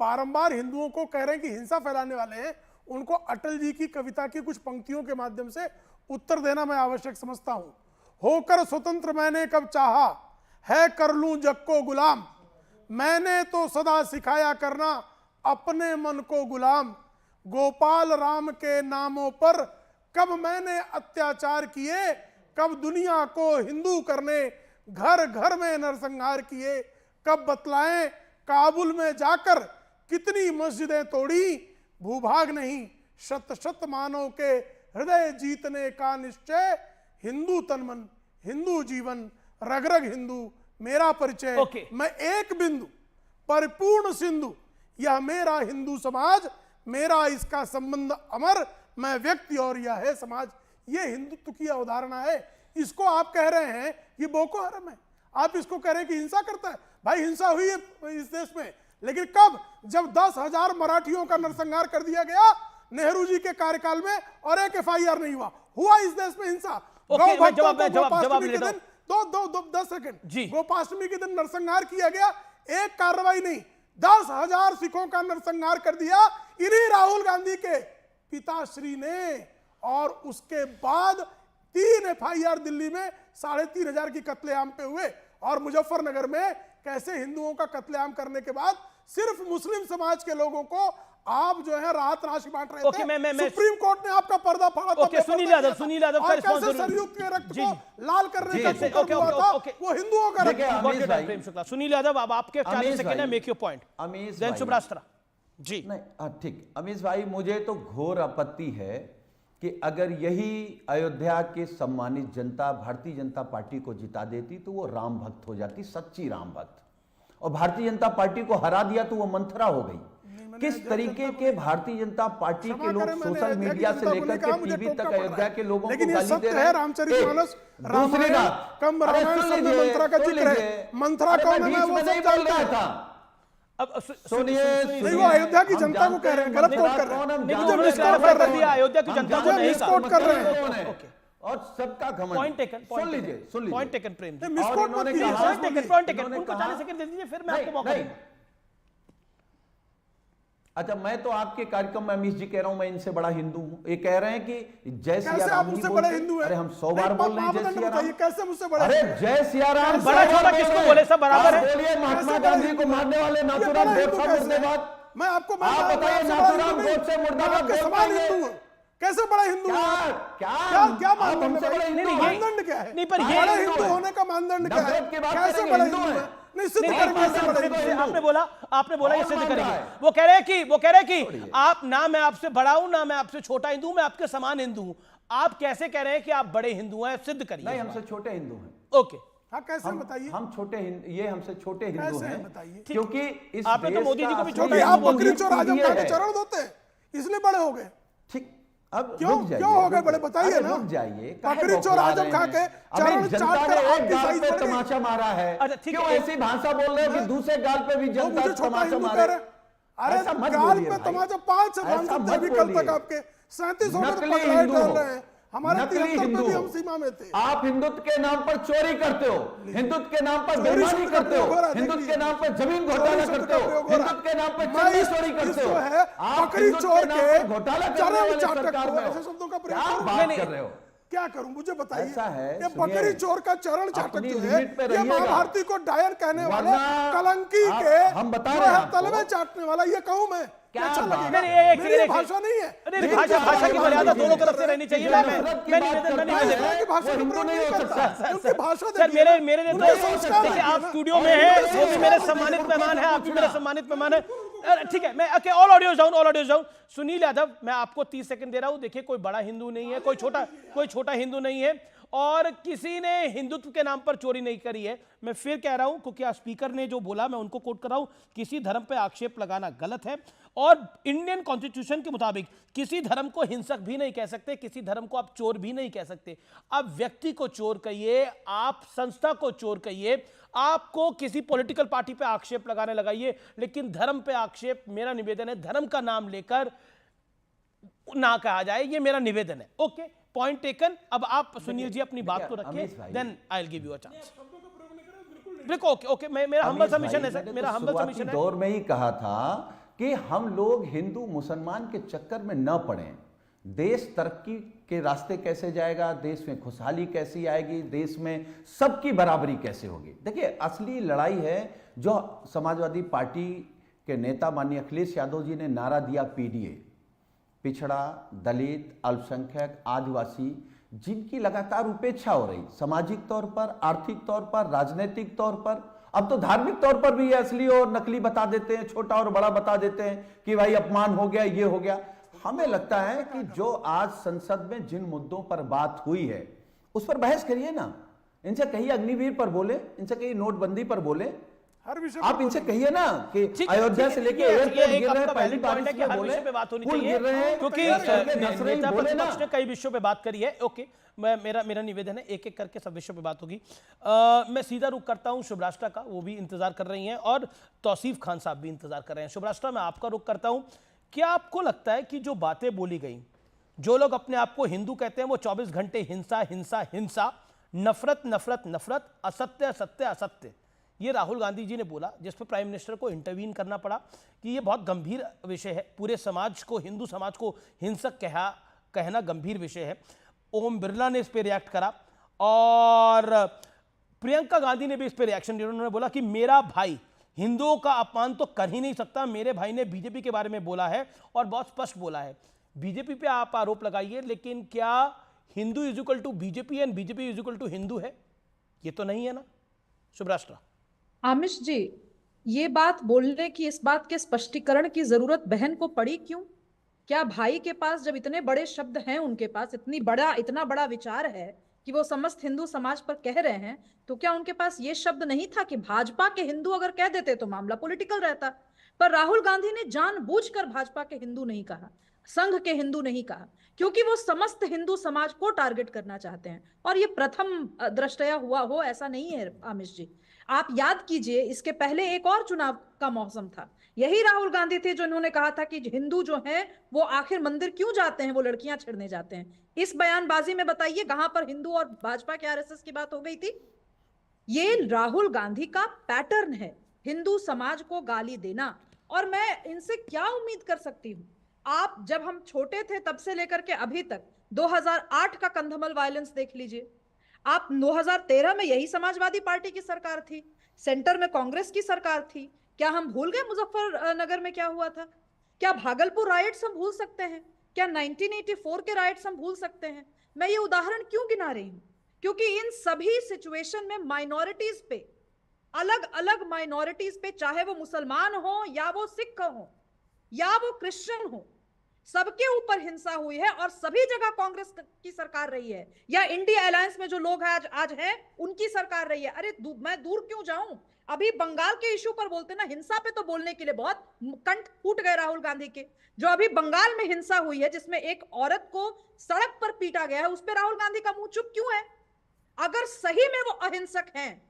बारंबार हिंदुओं को कह रहे हैं कि हिंसा फैलाने वाले हैं, उनको अटल जी की कविता की कुछ पंक्तियों के माध्यम से उत्तर देना मैं आवश्यक समझता हूं। होकर स्वतंत्र मैंने कब चाहा, है कर लूं जग को गुलाम, मैंने तो सदा सिखाया करना अपने मन को गुलाम, गोपाल राम के नामों पर कब मैंने अत्याचार किए, कब दुनिया को हिंदू करने घर घर में नरसंहार किए, कब बतलाएं काबुल में जाकर कितनी मस्जिदें तोड़ी, भूभाग नहीं शत शत मानव के हृदय जीतने का निश्चय, हिंदू तनमन हिंदू जीवन रग रग हिंदू मेरा परिचय, मैं एक बिंदु परिपूर्ण सिंधु, यह मेरा हिंदू समाज, मेरा इसका संबंध अमर, मैं व्यक्ति और यह है समाज। यह हिंदुत्व की अवधारणा है। इसको आप कह रहे हैं कि बोको हरम है, आप इसको कह रहे हैं कि हिंसा करता है। भाई हिंसा हुई है इस देश में, लेकिन कब? जब 10,000 मराठियों का नरसंहार कर दिया गया नेहरू जी के कार्यकाल में और एक FIR नहीं हुआ इस देश में हिंसा। गोपाष्टमी के दिन नरसंहार किया गया, एक कार्रवाई नहीं, 10,000 सिखों का नरसंहार कर दिया इन्हीं राहुल गांधी के पिताश्री ने। और उसके बाद 3 FIR दिल्ली में 3,500 की कत्लेआम पे हुए, और मुजफ्फरनगर में कैसे हिंदुओं का कत्लेआम करने के बाद सिर्फ मुस्लिम समाज के लोगों को आप जो है राहत राशि बांट रहे थे। सुप्रीम कोर्ट ने आपका पर्दा फाड़ा था। सुनील यादव का रिस्पांस कैसे सरयू के रक्त को लाल करने का हुआ था, वो हिंदुओं का रक्त। सुनील यादव, अब आपके 40 सेकंड है, मेक योर पॉइंट। अमीश शुभरास्त्रा जी। नहीं ठीक, अमीश भाई मुझे तो घोर आपत्ति है कि अगर यही अयोध्या के सम्मानित जनता भारतीय जनता पार्टी को जिता देती तो वो राम भक्त हो जाती, सच्ची राम भक्त, और भारतीय जनता पार्टी को हरा दिया तो वो मंथरा हो गई। किस तरीके के भारतीय जनता पार्टी के लोग सोशल मीडिया से लेकर के टीवी तक अयोध्या के लोगों को गाली दे रहे हैं। रामचरितमानस, दूसरी बात, कम रामायण में मंत्रा का जिक्र है, मंत्रा कौन है वो सब जानता है। अब सुनिए, वो अयोध्या की जनता को कह रहे हैं, गलत कोट कर रहे हैं, मुझे मिसकोट कर रहे हैं, अयोध्या की जनता को नहीं मिसकोट कर रहे हैं। और सबका घमंड। पॉइंट टेकन, सुन लीजिए point taken Prem ji. Misquote मत कीजिए, पॉइंट टेकन, उनको 40 सेकंड दे दीजिए, फिर मैं आपको मौका दूंगा। अच्छा, मैं तो आपके कार्यक्रम में अमीश जी कह रहा हूं मैं इनसे बड़ा हिंदू हूं, ये कह रहे हैं कि जय सिया राम मुझसे बड़े हिंदू हैं? अरे हम 100 बार बोल रहे हैं जय सिया राम। कैसे मुझसे बड़े? अरे जय सिया राम बड़ा छोटा किसको बोले, सब बराबर है। बोलिए महात्मा गांधी को मारने वाले नाथूराम गोडसे मुर्दाबाद। मैं आपको आप बताइए, नाथूराम गोडसे मुर्दाबाद समान हिंदू हूं, कैसे बड़ा हिंदू? क्या मानदंड क्या है? नहीं, पर ये बड़े हिंदू होने का मानदंड क्या है? कैसे बड़े हिंदू है? आपने बोला ये सिद्ध करेंगे। वो कह रहे हैं कि आप ना मैं आपसे बड़ा हूं ना मैं आपसे छोटा हिंदू हूं, मैं आपके समान हिंदू हूं। आप कैसे कह रहे हैं कि आप बड़े हिंदू हैं? सिद्ध करिए। नहीं, हमसे छोटे हिंदू हैं। ओके, हाँ, कैसे बताइए? हम छोटे ये हमसे छोटे हिंदू हैं, बताइए। क्योंकि इस आपने तो मोदी जी को भी छोटा आप बकरी चोर आजम खान के चरण धोते हैं, इसलिए बड़े हो गए। ठीक, अब क्यों हो गए बड़े, बताइए ना। रुक जाइए, बकरी चोर आजम खा के चरण चाट कर एक गाल पे तमाचा मारा है, क्यों ऐसी भाषा बोल रहे हो कि दूसरे गाल पे भी जनता तमाचा मारे? अरे गाल पे तमाचा 5 से बांध सकते अभी कल तक आपके 37 हो रहे हैं, हमारे 73 में भी हम सीमा में थे। आप हिंदुत्व के नाम पर चोरी करते हो, हिंदुत्व के नाम पर बेईमानी करते हो, हिंदुत्व के नाम पर जमीन घोटाला करते हो, हिंदुत्व के नाम पर चंदी चोरी करते हो। आप हिंदुत्व के नाम पर घोटाला करने वाले सरकार में ऐसे शब्दों का क्या बात कर रहे हो? क्या करूं, मुझे बताइए। ऐसा है, ये बकरी चोर का चरण चाटक जो है, ये महाभारती को डायन कहने वाले कलंकी के हम बता रहे हैं तलवे चाटने वाला, ये कहूं मैं? क्या अच्छा लगेगा? मेरी भाषा नहीं है। भाषा की मर्यादा दोनों तरफ से रहनी चाहिए। भाषा देखिए, आप स्टूडियो में हैं, वो भी मेरे सम्मानित मेहमान है, आप भी मेरे सम्मानित मेहमान है। ठीक है, मैं all audios down. Sunil Yadav, मैं आपको 30 सेकंड दे रहा हूं। देखिए, कोई बड़ा हिंदू नहीं है, कोई छोटा हिंदू नहीं है, और किसी ने हिंदुत्व के नाम पर चोरी नहीं करी है। मैं फिर कह रहा हूं, क्योंकि स्पीकर ने जो बोला मैं उनको कोट कर रहा हूं, किसी धर्म पे आक्षेप लगाना गलत है, और इंडियन कॉन्स्टिट्यूशन के मुताबिक किसी धर्म को हिंसक भी नहीं कह सकते, किसी धर्म को आप चोर भी नहीं कह सकते। आप व्यक्ति को चोर कहिए, आप संस्था को चोर कहिए, आपको किसी पॉलिटिकल पार्टी पे आक्षेप लगाने लगाइए, लेकिन धर्म पे आक्षेप, मेरा निवेदन है, धर्म का नाम लेकर ना कहा जाए, ये मेरा निवेदन है। Okay, point taken. अब आप सुनील जी अपनी बात को रखिए, then I will give you a chance. बिल्कुल, ओके, मेरा हम्बल सबमिशन है सर, मेरा हम्बल सबमिशन है। दौर में ही कहा था कि हम लोग हिंदू मुसलमान के चक्कर में न पड़ें। देश तरक्की के रास्ते कैसे जाएगा, देश में खुशहाली कैसी आएगी, देश में सबकी बराबरी कैसे होगी। देखिए, असली लड़ाई है जो समाजवादी पार्टी के नेता माननीय अखिलेश यादव जी ने नारा दिया, पीडीए, पिछड़ा, दलित, अल्पसंख्यक, आदिवासी, जिनकी लगातार उपेक्षा हो रही, सामाजिक तौर पर, आर्थिक तौर पर, राजनीतिक तौर पर, अब तो धार्मिक तौर पर भी असली और नकली बता देते हैं, छोटा और बड़ा बता देते हैं कि भाई अपमान हो गया, ये हो गया। हमें लगता है कि जो आज संसद में जिन मुद्दों पर बात हुई है उस पर बहस करिए ना। इनसे कहिए अग्निवीर पर बोले, इनसे कहिए नोटबंदी पर बोले, हर विषय आप इनसे कहिए ना कि अयोध्या से लेके एयरपोर्ट गिर रहे हैं, पहली बारिश में हर बोले, विषय पे बात होनी पुल चाहिए, गिर रहे हैं, क्योंकि सड़कें धंस रही, नेता बोले ना। प्रतिपक्ष ने कई विषयों पे बात करी है। ओके, मेरा निवेदन है, एक एक करके सब विषयों पे बात होगी। मैं सीधा रुख करता हूं शुभराष्ट्र का, वो भी इंतजार कर रही हैं, और तौसीफ खान साहब भी इंतजार कर रहे हैं। शुभराष्ट्र, मैं आपका रुख करता हूं। क्या आपको लगता है कि जो बातें बोली गई, जो लोग अपने आप को हिंदू कहते हैं, वो 24 घंटे हिंसा हिंसा हिंसा, नफरत नफरत नफरत, असत्य असत्य असत्य, ये राहुल गांधी जी ने बोला, जिस पर प्राइम मिनिस्टर को इंटरवीन करना पड़ा कि ये बहुत गंभीर विषय है, पूरे समाज को, हिंदू समाज को हिंसक कहना गंभीर विषय है। ओम बिरला ने इस पर रिएक्ट करा, और प्रियंका गांधी ने भी इस पर रिएक्शन दिया। उन्होंने बोला कि मेरा भाई हिंदुओं का अपमान तो कर ही नहीं सकता, मेरे भाई ने बीजेपी के बारे में बोला है और बहुत स्पष्ट बोला है। बीजेपी पे आप आरोप लगाइए, लेकिन क्या Hindu is equal to BJP and BJP is equal to Hindu है? ये तो नहीं है ना शुभराष्ट्र। आमिश जी, ये बात बोलने की, इस बात के स्पष्टीकरण की जरूरत बहन को पड़ी क्यों? क्या भाई के पास जब इतने बड़े शब्द हैं, उनके पास इतना बड़ा विचार है कि वो समस्त हिंदू समाज पर कह रहे हैं, तो क्या उनके पास ये शब्द नहीं था कि भाजपा के हिंदू अगर कह देते तो मामला पॉलिटिकल रहता? पर राहुल गांधी ने जानबूझकर भाजपा के हिंदू नहीं कहा, संघ के हिंदू नहीं कहा, क्योंकि वो समस्त हिंदू समाज को टारगेट करना चाहते हैं। और ये प्रथम दृष्टया हुआ हो ऐसा नहीं है आमिश जी। आप याद कीजिए, इसके पहले एक और चुनाव का मौसम था, यही राहुल गांधी थे जो इन्होंने कहा था कि हिंदू जो हैं वो आखिर मंदिर क्यों जाते हैं, वो लड़कियां छेड़ने जाते हैं। इस बयानबाजी में बताइए कहां पर हिंदू और भाजपा के आरएसएस की बात हो गई थी? ये राहुल गांधी का पैटर्न है, हिंदू समाज को गाली देना। और मैं इनसे क्या उम्मीद कर सकती हूँ? आप जब हम छोटे थे तब से लेकर के अभी तक 2008 का कंधमाल वायलेंस देख लीजिए, आप 2013 में यही समाजवादी पार्टी की सरकार थी, सेंटर में कांग्रेस की सरकार थी। क्या हम भूल गए मुजफ्फरनगर में क्या हुआ था? क्या भागलपुर राइट्स हम भूल सकते हैं? क्या 1984 के राइट्स हम भूल सकते हैं? मैं ये उदाहरण क्यों गिना रही हूं? क्योंकि इन सभी सिचुएशन में माइनॉरिटीज पे, अलग अलग माइनॉरिटीज पे, चाहे वो मुसलमान हो या वो सिख हो या वो क्रिश्चियन हो, सबके ऊपर हिंसा हुई है और सभी जगह कांग्रेस की सरकार रही है, या इंडिया अलायंस में जो लोग आज हैं उनकी सरकार रही है। अरे मैं दूर क्यों जाऊं, अभी बंगाल के इशू पर बोलते ना, हिंसा पे तो बोलने के लिए बहुत कंठ फूट गए राहुल गांधी के। जो अभी बंगाल में हिंसा हुई है, जिसमें एक औरत को सड़क पर पीटा गया है, उस पर राहुल गांधी का मुंह चुप क्यों है? अगर सही में वो अहिंसक हैं,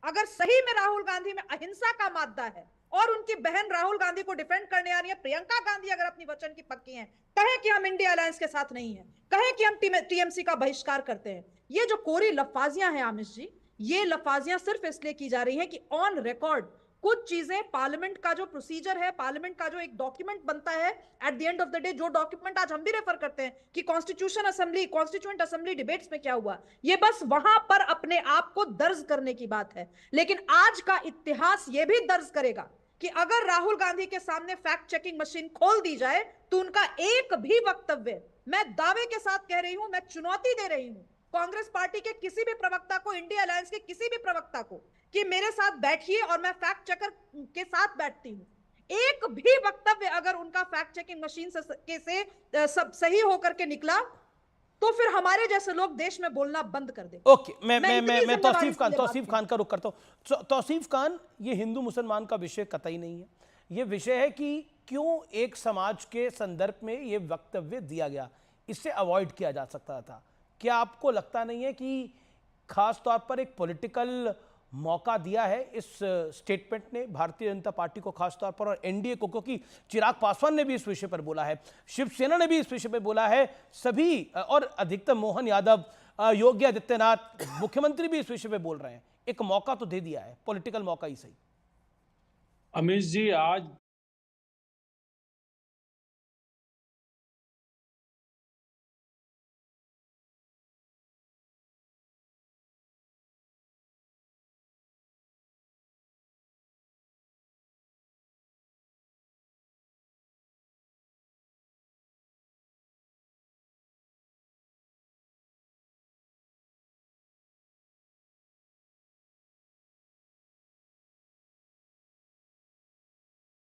अगर सही में राहुल गांधी में अहिंसा का मादा है, और उनकी बहन राहुल गांधी को डिफेंड करने आ रही है, प्रियंका गांधी अगर अपनी वचन की पक्की हैं, कहे कि हम इंडिया अलायंस के साथ नहीं है, कहे कि हम टीएमसी का बहिष्कार करते हैं, ये जो कोरी लफाजियां हैं आमिश जी, ये लफाजियां सिर्फ इसलिए की जा रही हैं कि ऑन रिकॉर्ड कुछ चीजें, पार्लियामेंट का जो प्रोसीजर है, पार्लियामेंट का जो एक डॉक्यूमेंट बनता है, at the end of the day जो डॉक्यूमेंट आज हम भी रेफर करते हैं कि कॉन्स्टिट्यूएंट असेंबली डिबेट्स में क्या हुआ, ये बस वहां पर अपने आप को दर्ज करने की बात है। लेकिन आज का इतिहास ये भी दर्ज करेगा कि अगर राहुल गांधी के सामने फैक्ट चेकिंग मशीन खोल दी जाए तो उनका एक भी वक्तव्य, मैं दावे के साथ कह रही हूं, मैं चुनौती दे रही हूं कांग्रेस पार्टी के किसी भी प्रवक्ता को, इंडिया अलायंस के किसी भी प्रवक्ता को, कि मेरे साथ बैठिए और मैं फैक्ट चेकर के साथ बैठती हूं, एक भी वक्तव्य अगर उनका फैक्ट चेकिंग मशीन से सब सही होकर के निकला तो फिर हमारे जैसे लोग देश में बोलना बंद कर दे। ओके, मैं तौसीफ खान का रुख करता हूं। तौसीफ खान, ये हिंदू मुसलमान का विषय कतई नहीं है, ये विषय है कि क्यों एक समाज के संदर्भ में ये वक्तव्य दिया गया, इससे अवॉइड किया जा सकता था। क्या आपको लगता नहीं है कि खास तौर पर एक पॉलिटिकल मौका दिया है इस स्टेटमेंट ने भारतीय जनता पार्टी को खास तौर पर और एनडीए को? क्योंकि चिराग पासवान ने भी इस विषय पर बोला है, शिवसेना ने भी इस विषय पर बोला है, सभी और अधिकतर मोहन यादव, योगी आदित्यनाथ, मुख्यमंत्री भी इस विषय पर बोल रहे हैं। एक मौका तो दे दिया है, पॉलिटिकल मौका ही सही। अमीश जी, आज